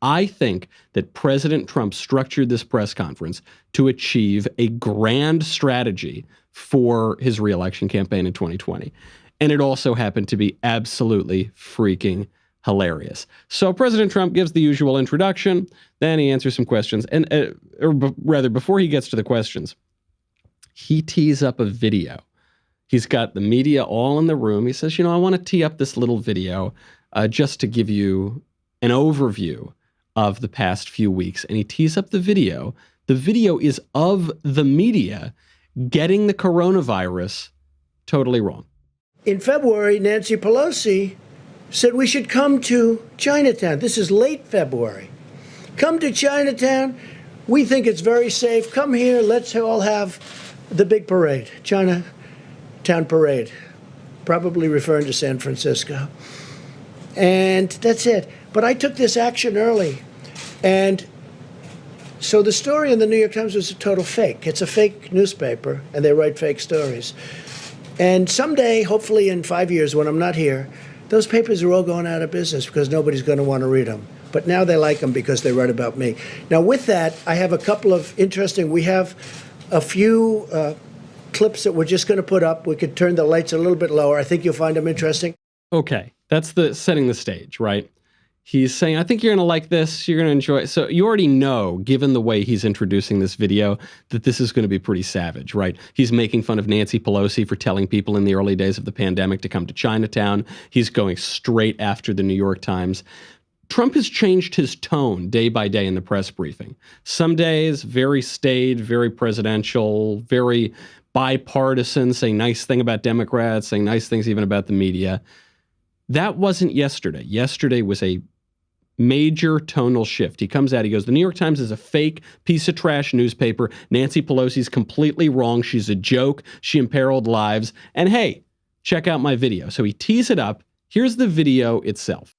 I think that President Trump structured this press conference to achieve a grand strategy for his reelection campaign in 2020. And it also happened to be absolutely freaking hilarious. So President Trump gives the usual introduction, then he answers some questions, and before he gets to the questions, he tees up a video. He's got the media all in the room. He says, I want to tee up this little video just to give you an overview of the past few weeks. And he tees up the video. The video is of the media getting the coronavirus totally wrong. In February, Nancy Pelosi said we should come to Chinatown. This is late February. Come to Chinatown. We think it's very safe. Come here. Let's all have the big parade, Chinatown parade, probably referring to San Francisco. And that's it. But I took this action early. And so the story in the New York Times was a total fake. It's a fake newspaper, and they write fake stories. And someday, hopefully in 5 years when I'm not here, those papers are all going out of business because nobody's going to want to read them. But now they like them because they write about me. Now, with that, I have a couple of we have a few clips that we're just going to put up. We could turn the lights a little bit lower. I think you'll find them interesting. Okay, that's the setting the stage, right? He's saying, I think you're going to like this. You're going to enjoy it. So you already know, given the way he's introducing this video, that this is going to be pretty savage, right? He's making fun of Nancy Pelosi for telling people in the early days of the pandemic to come to Chinatown. He's going straight after the New York Times. Trump has changed his tone day by day in the press briefing. Some days, very staid, very presidential, very bipartisan, saying nice thing about Democrats, saying nice things even about the media. That wasn't yesterday. Yesterday was a major tonal shift. He comes out, he goes, the New York Times is a fake piece of trash newspaper. Nancy Pelosi's completely wrong. She's a joke. She imperiled lives. And hey, check out my video. So he tees it up. Here's the video itself.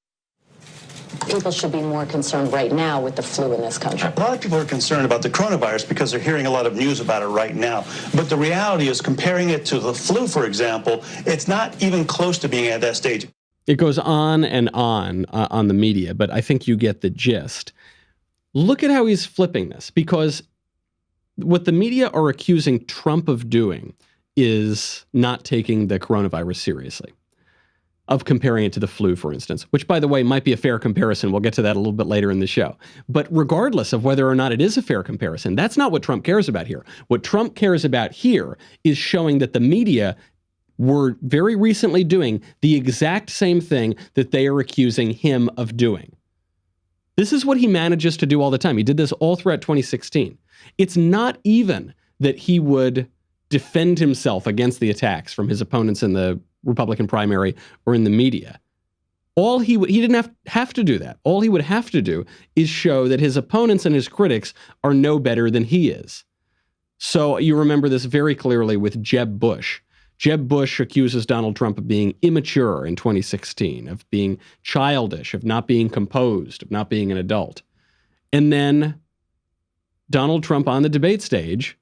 People should be more concerned right now with the flu in this country. A lot of people are concerned about the coronavirus because they're hearing a lot of news about it right now. But the reality is, comparing it to the flu, for example, it's not even close to being at that stage. It goes on the media, but I think you get the gist. Look at how he's flipping this, because what the media are accusing Trump of doing is not taking the coronavirus seriously, of comparing it to the flu, for instance, which, by the way, might be a fair comparison. We'll get to that a little bit later in the show. But regardless of whether or not it is a fair comparison, that's not what Trump cares about here. What Trump cares about here is showing that the media were very recently doing the exact same thing that they are accusing him of doing. This is what he manages to do all the time. He did this all throughout 2016. It's not even that he would defend himself against the attacks from his opponents in the Republican primary or in the media. He didn't have to do that. All he would have to do is show that his opponents and his critics are no better than he is. So you remember this very clearly with Jeb Bush. Jeb Bush accuses Donald Trump of being immature in 2016, of being childish, of not being composed, of not being an adult. And then Donald Trump on the debate stage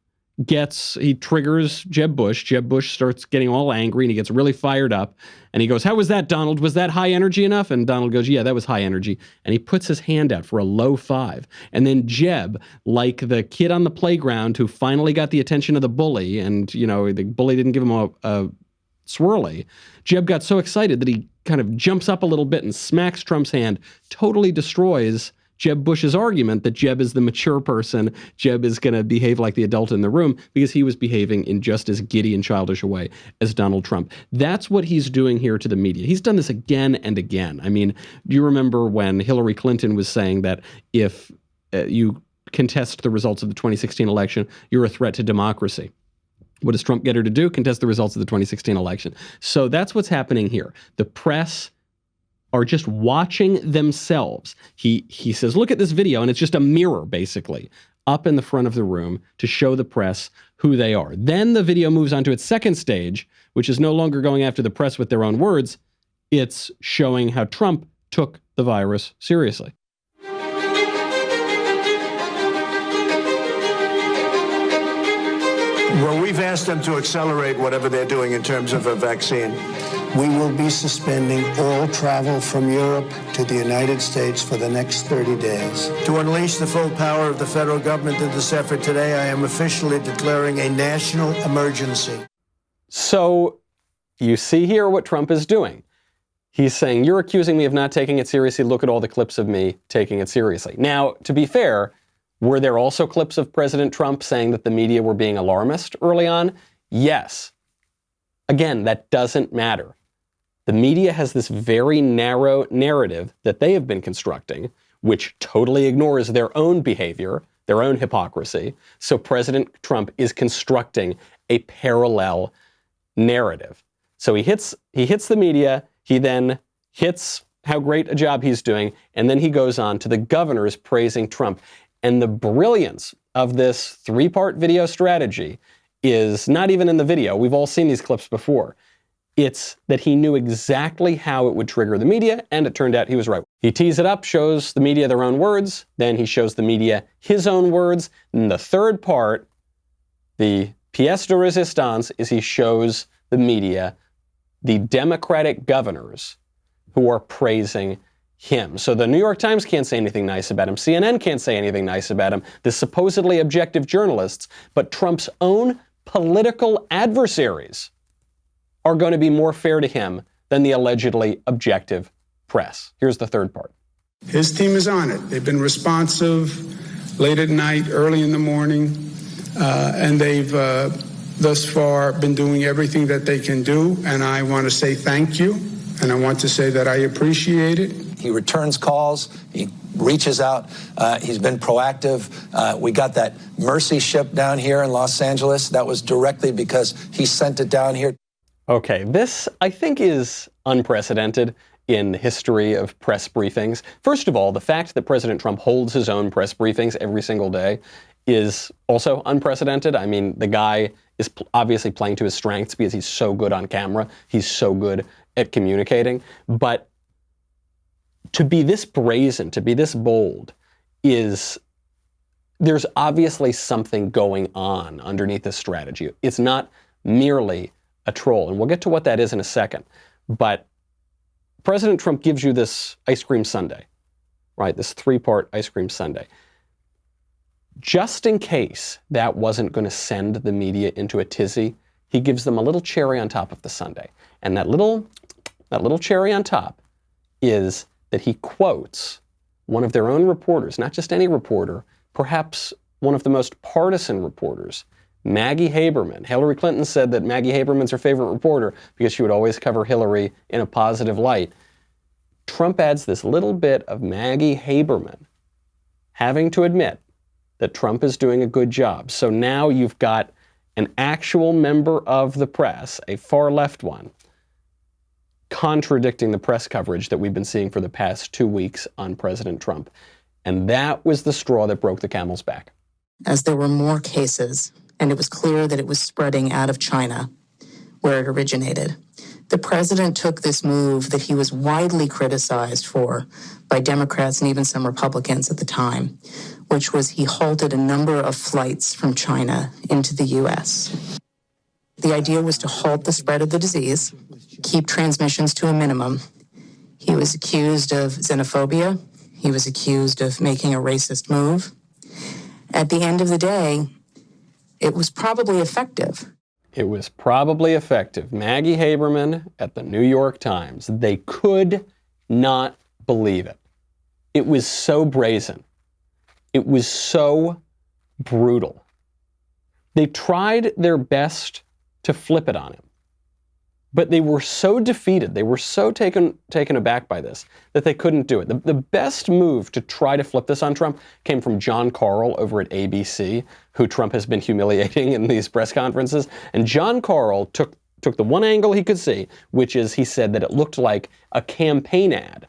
he triggers Jeb Bush. Jeb Bush starts getting all angry and he gets really fired up. And he goes, how was that, Donald? Was that high energy enough? And Donald goes, yeah, that was high energy. And he puts his hand out for a low 5. And then Jeb, like the kid on the playground who finally got the attention of the bully, and, the bully didn't give him a swirly, Jeb got so excited that he kind of jumps up a little bit and smacks Trump's hand, totally destroys Jeb Bush's argument that Jeb is the mature person, Jeb is going to behave like the adult in the room, because he was behaving in just as giddy and childish a way as Donald Trump. That's what he's doing here to the media. He's done this again and again. I mean, do you remember when Hillary Clinton was saying that if you contest the results of the 2016 election, you're a threat to democracy? What does Trump get her to do? Contest the results of the 2016 election. So that's what's happening here. The press are just watching themselves. He says, look at this video, and it's just a mirror, basically, up in the front of the room to show the press who they are. Then the video moves on to its second stage, which is no longer going after the press with their own words. It's showing how Trump took the virus seriously. Well, we've asked them to accelerate whatever they're doing in terms of a vaccine. we will be suspending all travel from Europe to the United States for the next 30 days. To unleash the full power of the federal government in this effort today, I am officially declaring a national emergency. So you see here what Trump is doing. He's saying, you're accusing me of not taking it seriously. Look at all the clips of me taking it seriously. Now, to be fair, were there also clips of President Trump saying that the media were being alarmist early on? Yes. Again, that doesn't matter. The media has this very narrow narrative that they have been constructing, which totally ignores their own behavior, their own hypocrisy. So President Trump is constructing a parallel narrative. So he hits the media, he then hits how great a job he's doing, and then he goes on to the governors praising Trump. And the brilliance of this three-part video strategy is not even in the video. We've all seen these clips before. It's that he knew exactly how it would trigger the media, and it turned out he was right. He tees it up, shows the media their own words, then he shows the media his own words. And the third part, the pièce de résistance, is he shows the media the Democratic governors who are praising him. So the New York Times can't say anything nice about him. CNN can't say anything nice about him. The supposedly objective journalists, but Trump's own political adversaries are going to be more fair to him than the allegedly objective press. Here's the third part. His team is on it. They've been responsive late at night, early in the morning, and they've thus far been doing everything that they can do. And I want to say thank you, and I want to say that I appreciate it. He returns calls. He reaches out. He's been proactive. We got that Mercy ship down here in Los Angeles. That was directly because he sent it down here. Okay, this, I think, is unprecedented in the history of press briefings. First of all, the fact that President Trump holds his own press briefings every single day is also unprecedented. I mean, the guy is obviously playing to his strengths because he's so good on camera. He's so good at communicating. But to be this brazen, to be this bold, there's obviously something going on underneath this strategy. It's not merely a troll, and we'll get to what that is in a second. But President Trump gives you this ice cream sundae, right? This three-part ice cream sundae. Just in case that wasn't going to send the media into a tizzy, he gives them a little cherry on top of the sundae. And that little cherry on top is that he quotes one of their own reporters, not just any reporter, perhaps one of the most partisan reporters, Maggie Haberman. Hillary Clinton said that Maggie Haberman's her favorite reporter because she would always cover Hillary in a positive light. Trump adds this little bit of Maggie Haberman having to admit that Trump is doing a good job. So now you've got an actual member of the press, a far left one, contradicting the press coverage that we've been seeing for the past 2 weeks on President Trump. And that was the straw that broke the camel's back. As there were more cases, and it was clear that it was spreading out of China, where it originated, the president took this move that he was widely criticized for by Democrats and even some Republicans at the time, which was he halted a number of flights from China into the U.S. The idea was to halt the spread of the disease, keep transmissions to a minimum. He was accused of xenophobia. He was accused of making a racist move. At the end of the day, it was probably effective. It was probably effective. Maggie Haberman at the New York Times, they could not believe it. It was so brazen. It was so brutal. They tried their best to flip it on him. But they were so defeated, they were so taken aback by this, that they couldn't do it. The best move to try to flip this on Trump came from John Karl over at ABC, who Trump has been humiliating in these press conferences. And John Karl took the one angle he could see, which is he said that it looked like a campaign ad.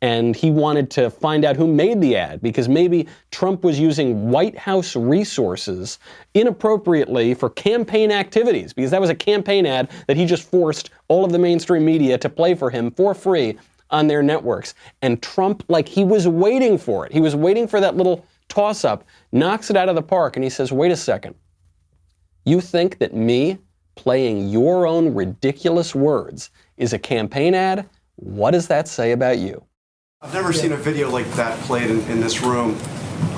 And he wanted to find out who made the ad, because maybe Trump was using White House resources inappropriately for campaign activities, because that was a campaign ad that he just forced all of the mainstream media to play for him for free on their networks. And Trump, like he was waiting for it. He was waiting for that little toss-up, knocks it out of the park, and he says, wait a second. You think that me playing your own ridiculous words is a campaign ad. What does that say about you? I've never seen a video like that played in this room.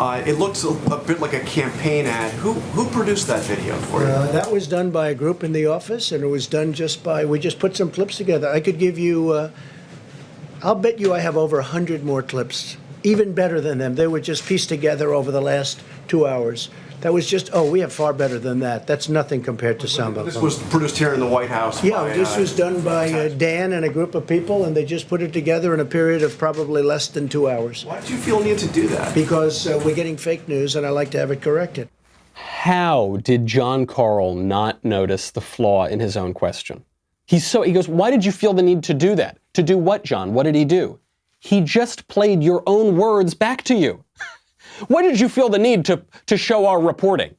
It looks a bit like a campaign ad. Who produced that video for you? That was done by a group in the office, and it was done we just put some clips together. I could give you, I'll bet you I have over 100 more clips, even better than them. They were just pieced together over the last 2 hours. That was just, we have far better than that. That's nothing compared to some of them. This was produced here in the White House. Yeah, this was done by Dan and a group of people, and they just put it together in a period of probably less than 2 hours. Why did you feel need to do that? Because we're getting fake news, and I like to have it corrected. How did John Karl not notice the flaw in his own question? He goes, why did you feel the need to do that? To do what, John? What did he do? He just played your own words back to you. Why did you feel the need to show our reporting?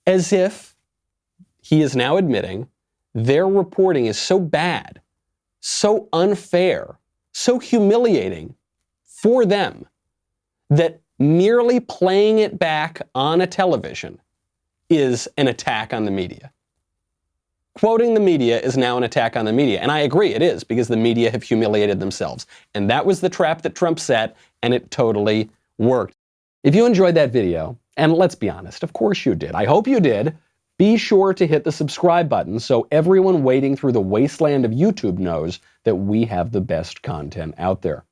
As if he is now admitting their reporting is so bad, so unfair, so humiliating for them that merely playing it back on a television is an attack on the media. Quoting the media is now an attack on the media. And I agree, it is, because the media have humiliated themselves. And that was the trap that Trump set, and it totally worked. If you enjoyed that video, and let's be honest, of course you did. I hope you did. Be sure to hit the subscribe button so everyone wading through the wasteland of YouTube knows that we have the best content out there.